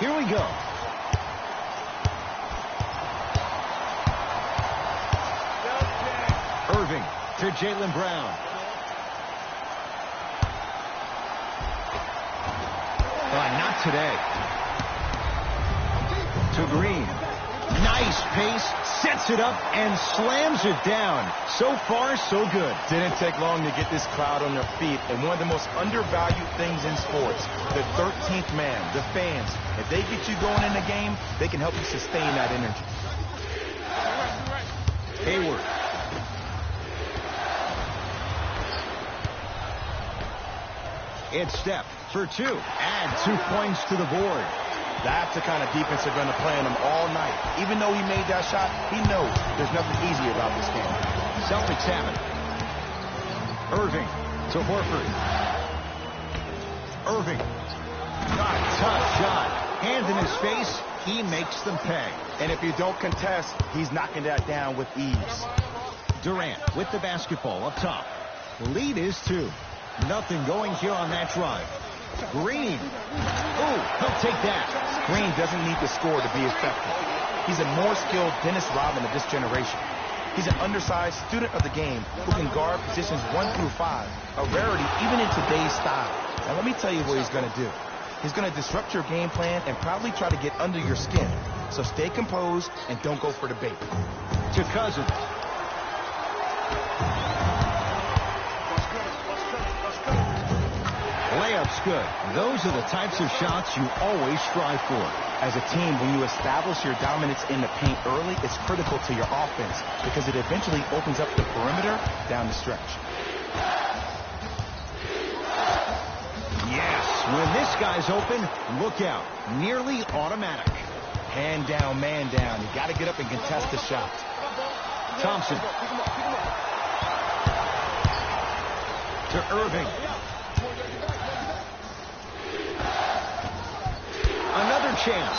Here we go. Irving to Jaylen Brown. Not today. To Green. Nice pace, sets it up, and slams it down. So far, so good. Didn't take long to get this crowd on their feet. And one of the most undervalued things in sports, the 13th man, the fans. If they get you going in the game, they can help you sustain that energy. Hayward. It's Steph for 2. Add 2 points to the board. That's the kind of defense they're going to play on him all night. Even though he made that shot, he knows there's nothing easy about this game. Celtics have it. Irving to Horford. Irving. Got a tough shot. Hand in his face. He makes them pay. And if you don't contest, he's knocking that down with ease. Durant with the basketball up top. The lead is 2. Nothing going here on that drive. Green. Oh, he'll take that. Green doesn't need to score to be effective. He's a more skilled Dennis Rodman of this generation. He's an undersized student of the game who can guard positions 1 through 5, a rarity even in today's style. Now let me tell you what he's going to do. He's going to disrupt your game plan and probably try to get under your skin. So stay composed and don't go for the bait. To Cousins. Layup's good. Those are the types of shots you always strive for. As a team, when you establish your dominance in the paint early, it's critical to your offense because it eventually opens up the perimeter down the stretch. Yes, when this guy's open, look out. Nearly automatic. Hand down, man down. You got to get up and contest the shot. Thompson. To Irving. Another chance.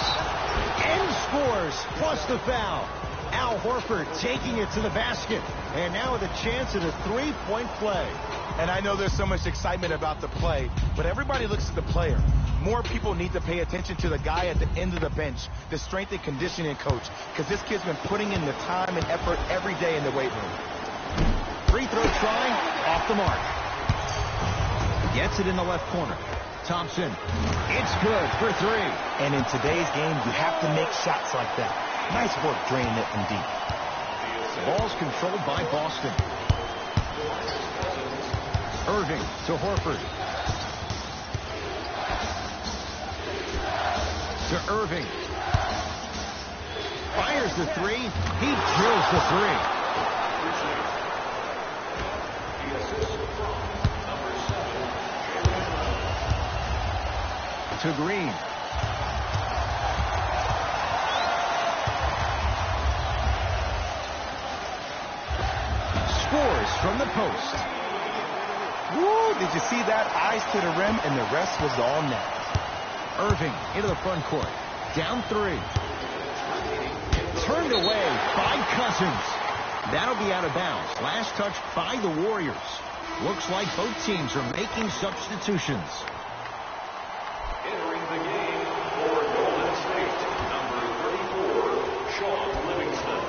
And scores, plus the foul. Al Horford taking it to the basket. And now with a chance at a 3-point play. And I know there's so much excitement about the play, but everybody looks at the player. More people need to pay attention to the guy at the end of the bench, the strength and conditioning coach, because this kid's been putting in the time and effort every day in the weight room. Free throw try, off the mark. Gets it in the left corner. Thompson, it's good for 3. And in today's game, you have to make shots like that. Nice work draining it from deep. Ball's controlled by Boston. Irving to Horford. To Irving. Fires the 3. He drills the 3. To Green. Scores from the post. Woo! Did you see that? Eyes to the rim, and the rest was all net. Irving into the front court. Down 3. Turned away by Cousins. That'll be out of bounds. Last touch by the Warriors. Looks like both teams are making substitutions. Entering the game for Golden State, number 34, Sean Livingston.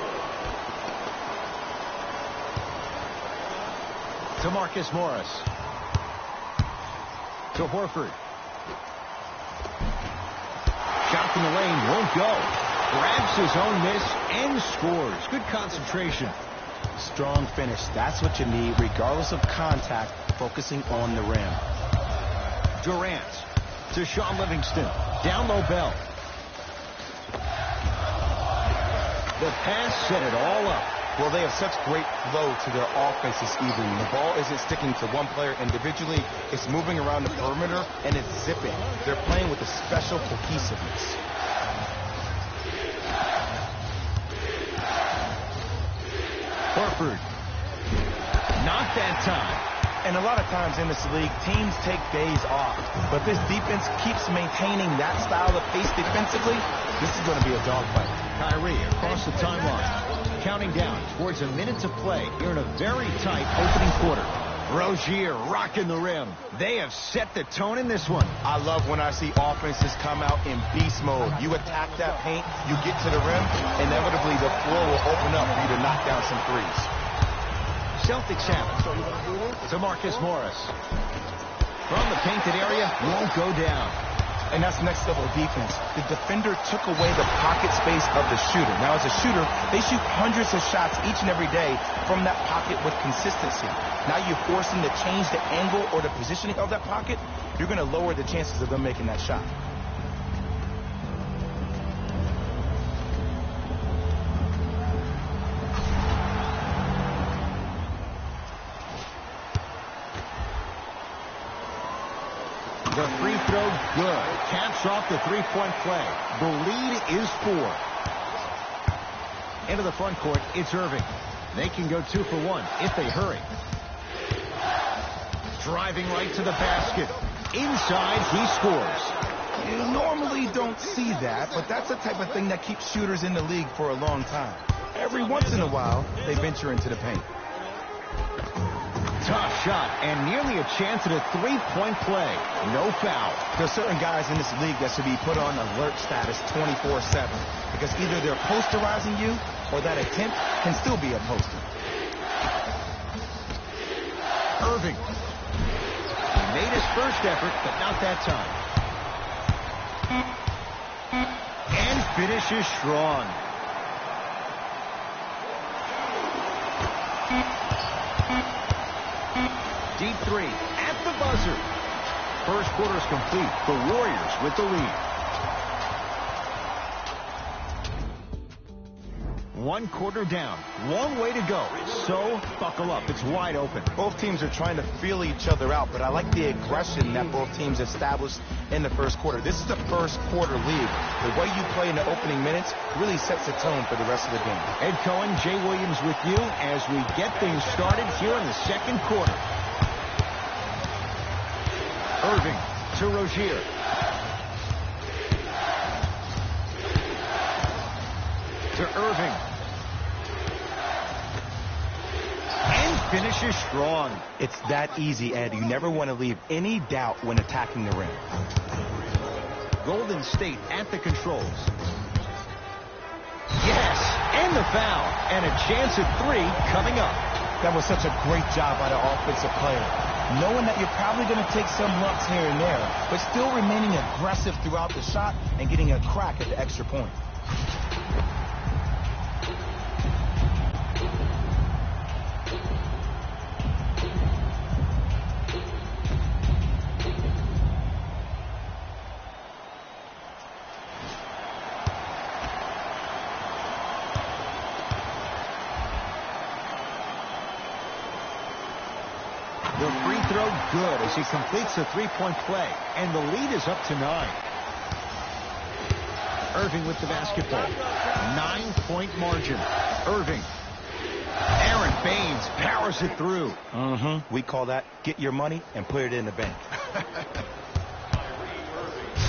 To Marcus Morris. To Horford. Shot from the lane won't go. Grabs his own miss and scores. Good concentration. Strong finish. That's what you need, regardless of contact, focusing on the rim. Durant to Sean Livingston. Down low Bell. The pass set it all up. Well, they have such great flow to their offense this evening. The ball isn't sticking to one player individually. It's moving around the perimeter, and it's zipping. They're playing with a special cohesiveness. Horford. Not that time. And a lot of times in this league, teams take days off. But this defense keeps maintaining that style of pace defensively. This is going to be a dogfight. Kyrie across the timeline. Counting down towards a minute to play here in a very tight opening quarter. Rozier rocking the rim. They have set the tone in this one. I love when I see offenses come out in beast mode. You attack that paint, you get to the rim, inevitably the floor will open up for you to knock down some threes. Celtics have it. To Marcus Morris. From the painted area, won't go down. And that's next level defense. The defender took away the pocket space of the shooter. Now, as a shooter, they shoot hundreds of shots each and every day from that pocket with consistency. Now you're forcing to change the angle or the positioning of that pocket. You're going to lower the chances of them making that shot. The free throw, good. Caps off the three-point play. The lead is 4. Into the front court, it's Irving. They can go 2 for 1 if they hurry. Driving right to the basket. Inside, he scores. You normally don't see that, but that's the type of thing that keeps shooters in the league for a long time. Every once in a while, they venture into the paint. Tough shot, and nearly a chance at a three-point play. No foul. There's certain guys in this league that should be put on alert status 24/7 because either they're posterizing you or that attempt can still be a poster. Irving. He made his first effort, but not that time. And finishes strong. Deep three at the buzzer. First quarter is complete. The Warriors with the lead. 1 quarter down. Long way to go. So buckle up. It's wide open. Both teams are trying to feel each other out, but I like the aggression that both teams established in the first quarter. This is the first quarter league. The way you play in the opening minutes really sets the tone for the rest of the game. Ed Cohen, Jay Williams with you as we get things started here in the second quarter. Irving to Rozier. To Irving. And finishes strong. It's that easy, Ed. You never want to leave any doubt when attacking the rim. Golden State at the controls. Yes, and the foul. And a chance at 3 coming up. That was such a great job by the offensive player. Knowing that you're probably going to take some lumps here and there, but still remaining aggressive throughout the shot and getting a crack at the extra point. The free throw good as he completes the three-point play, and the lead is up to 9. Irving with the basketball. 9-point margin. Irving. Aaron Baines powers it through. We call that get your money and put it in the bank.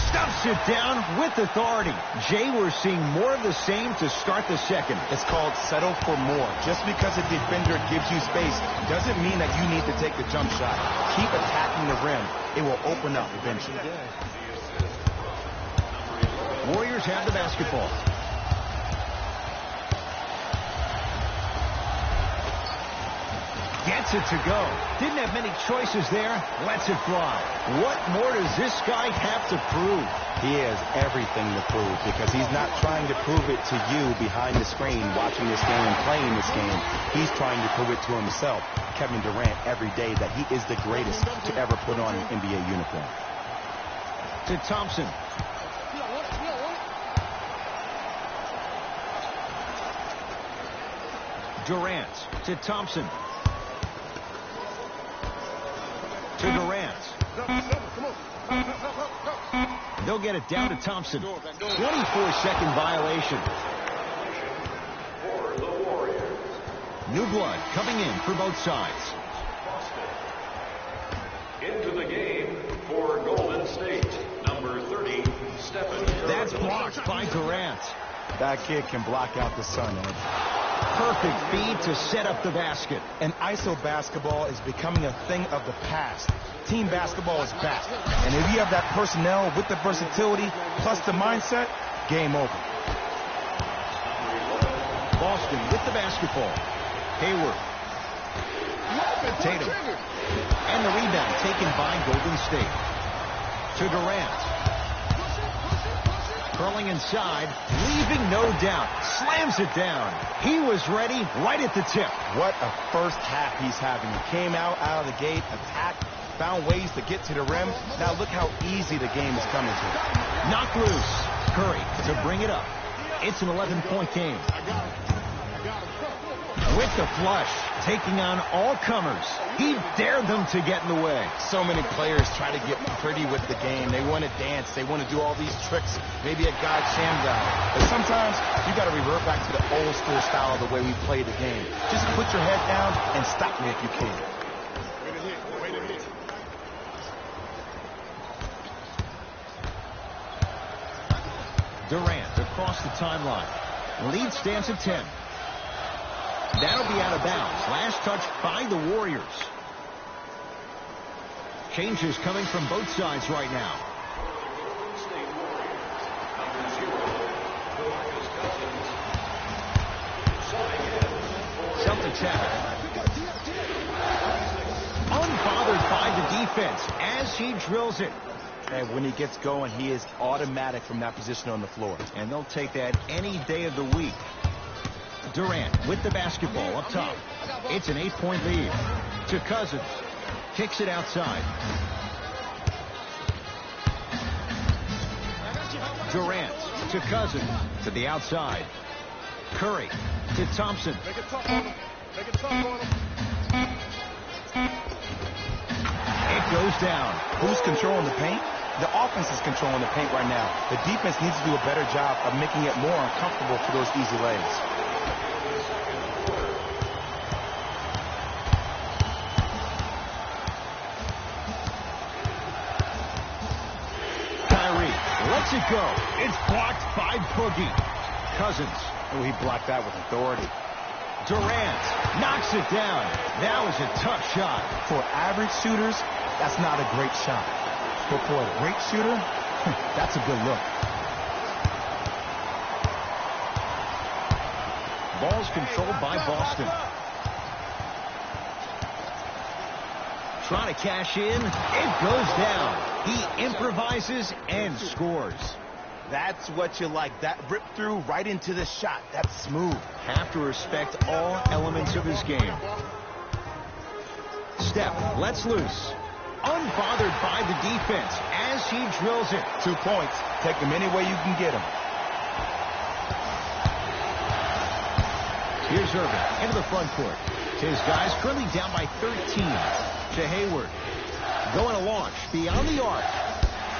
Stuffs it down with authority. Jay, we're seeing more of the same to start the second. It's called settle for more. Just because a defender gives you space doesn't mean that you need to take the jump shot. Keep attacking the rim. It will open up eventually. Warriors have the basketball. Gets it to go. Didn't have many choices there. Lets it fly. What more does this guy have to prove? He has everything to prove because he's not trying to prove it to you behind the screen watching this game and playing this game. He's trying to prove it to himself, Kevin Durant, every day that he is the greatest to ever put on an NBA uniform. To Thompson. Durant to Thompson. To Durant. They'll get it down to Thompson. 24-second violation. For the Warriors. New blood coming in for both sides. Into the game for Golden State, number 30, Stephen Curry. That's blocked by Durant. That kid can block out the sun, Ed. Perfect feed to set up the basket. And ISO basketball is becoming a thing of the past. Team basketball is back. And if you have that personnel with the versatility plus the mindset, game over. Boston with the basketball. Hayward. Tatum. And the rebound taken by Golden State. To Durant. Curling inside, leaving no doubt. Slams it down. He was ready right at the tip. What a first half he's having. He came out of the gate, attacked, found ways to get to the rim. Now look how easy the game is coming to. Knocked loose. Curry to bring it up. It's an 11-point game. With the flush, taking on all comers. He dared them to get in the way. So many players try to get pretty with the game. They want to dance. They want to do all these tricks. Maybe a God Shamgar. But sometimes you got to revert back to the old school style of the way we play the game. Just put your head down and stop me if you can. Durant across the timeline. Lead stands at 10. That'll be out of bounds. Last touch by the Warriors. Changes coming from both sides right now. Celtics have it. Unbothered by the defense as he drills it. And when he gets going, he is automatic from that position on the floor. And they'll take that any day of the week. Durant with the basketball up top. It's an 8-point lead. To Cousins. Kicks it outside. Durant to Cousins. To the outside. Curry to Thompson. Make it tough on him. Make it tough on him. It goes down. Who's controlling the paint? The offense is controlling the paint right now. The defense needs to do a better job of making it more uncomfortable for those easy lays. Lets it go. It's blocked by Boogie. Cousins. Oh, he blocked that with authority. Durant knocks it down. That was a tough shot. For average shooters, that's not a great shot. But for a great shooter, that's a good look. Ball's controlled by Boston. Trying to cash in. It goes down. He improvises and scores. That's what you like. That rip through right into the shot. That's smooth. Have to respect all elements of his game. Steph lets loose. Unbothered by the defense as he drills it. 2 points. Take them any way you can get them. Here's Irving into the front court. His guys currently down by 13. To Hayward. Going to launch beyond the arc.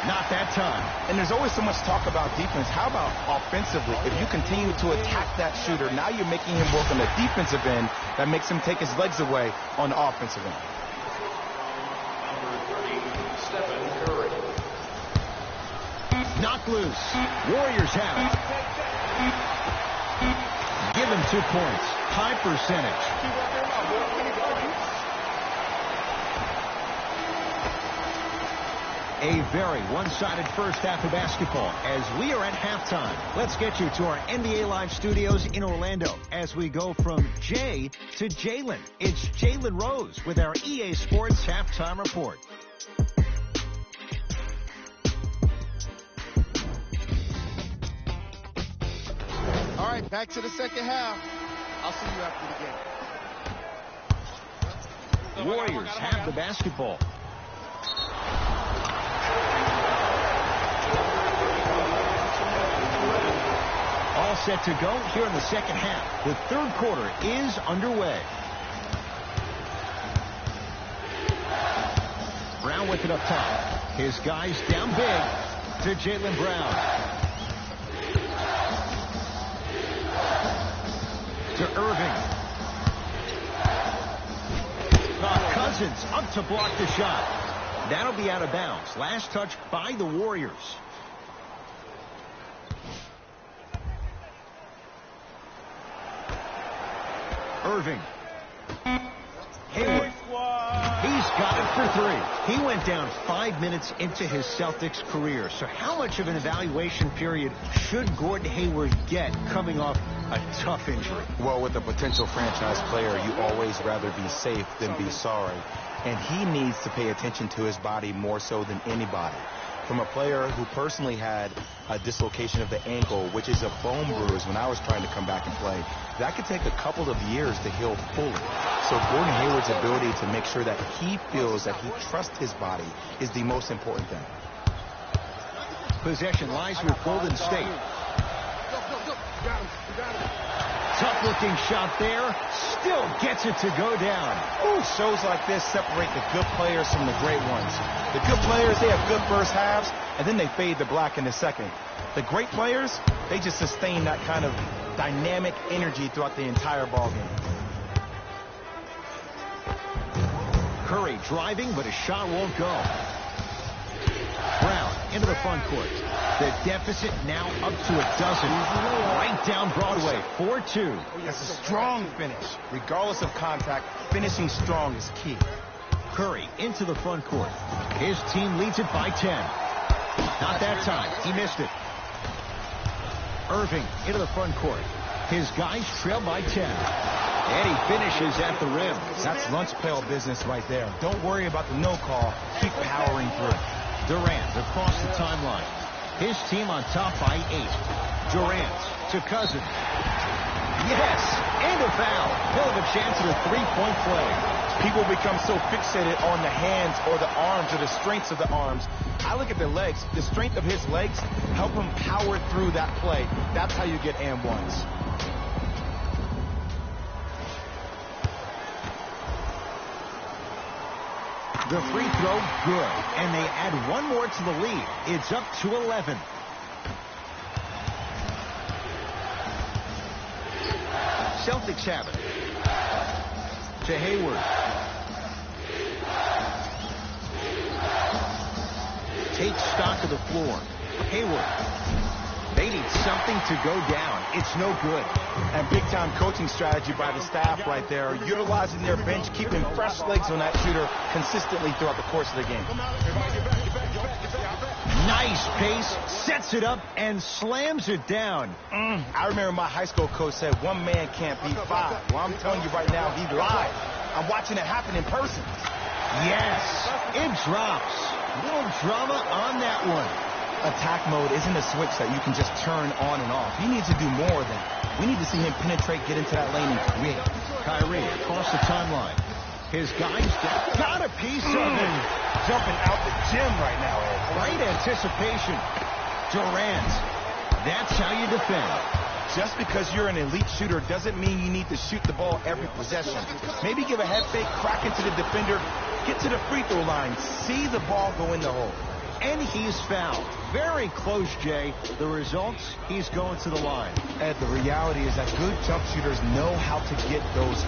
Not that time. And there's always so much talk about defense. How about offensively? If you continue to attack that shooter, now you're making him work on the defensive end. That makes him take his legs away on the offensive end. Knocked loose. Warriors have it. Give him 2 points. High percentage. A very one-sided first half of basketball as we are at halftime. Let's get you to our NBA Live studios in Orlando as we go from Jay to Jalen. It's Jalen Rose with our EA Sports Halftime Report. All right, back to the second half. I'll see you after the game. Warriors have the basketball. All set to go here in the second half. The third quarter is underway. Brown with it up top. His guys down big to Jaylen Brown. To Irving. Cousins up to block the shot. That'll be out of bounds. Last touch by the Warriors. Irving. Hayward. He's got it for three. He went down 5 minutes into his Celtics career. So how much of an evaluation period should Gordon Hayward get coming off a tough injury? Well, with a potential franchise player, you always rather be safe than be sorry. And he needs to pay attention to his body more so than anybody. From a player who personally had a dislocation of the ankle, which is a bone bruise when I was trying to come back and play, that could take a couple of years to heal fully. So Gordon Hayward's ability to make sure that he feels that he trusts his body is the most important thing. Possession lies with Golden State. Tough-looking shot there. Still gets it to go down. Ooh, shows like this separate the good players from the great ones. The good players, they have good first halves, and then they fade to black in the second. The great players, they just sustain that kind of dynamic energy throughout the entire ballgame. Curry driving, but his shot won't go. Brown into the front court. The deficit now up to a dozen. Right down Broadway, 4-2. That's a strong finish. Regardless of contact, finishing strong is key. Curry into the front court. His team leads it by 10. Not that time. He missed it. Irving into the front court. His guys trail by 10. And he finishes at the rim. That's lunch pail business right there. Don't worry about the no call. Keep powering through. Durant across the timeline. His team on top by 8. Durant to Cousins. Yes, and a foul. He'll have a chance at a three-point play. People become so fixated on the hands or the arms or the strengths of the arms. I look at the legs. The strength of his legs help him power through that play. That's how you get and ones. The free throw, good. And they add one more to the lead. It's up to 11. Celtics have it. To Hayward. Takes stock of the floor. Hayward. They need something to go down. It's no good. And big-time coaching strategy by the staff right there, utilizing their bench, keeping fresh legs on that shooter consistently throughout the course of the game. Nice pace, sets it up, and slams it down. I remember my high school coach said, one man can't beat five. Well, I'm telling you right now, he lied. I'm watching it happen in person. Yes, it drops. Little drama on that one. Attack mode isn't a switch that you can just turn on and off. He needs to do more than that. We need to see him penetrate, get into that lane, and create. Kyrie across the timeline. His guys got a piece of him. Jumping out the gym right now, Ed. Great anticipation. Durant. That's how you defend. Just because you're an elite shooter doesn't mean you need to shoot the ball every possession. Maybe give a head fake, crack into the defender, get to the free throw line, see the ball go in the hole. And he's fouled. Very close, Jay. The results, he's going to the line. Ed, the reality is that good jump shooters know how to get those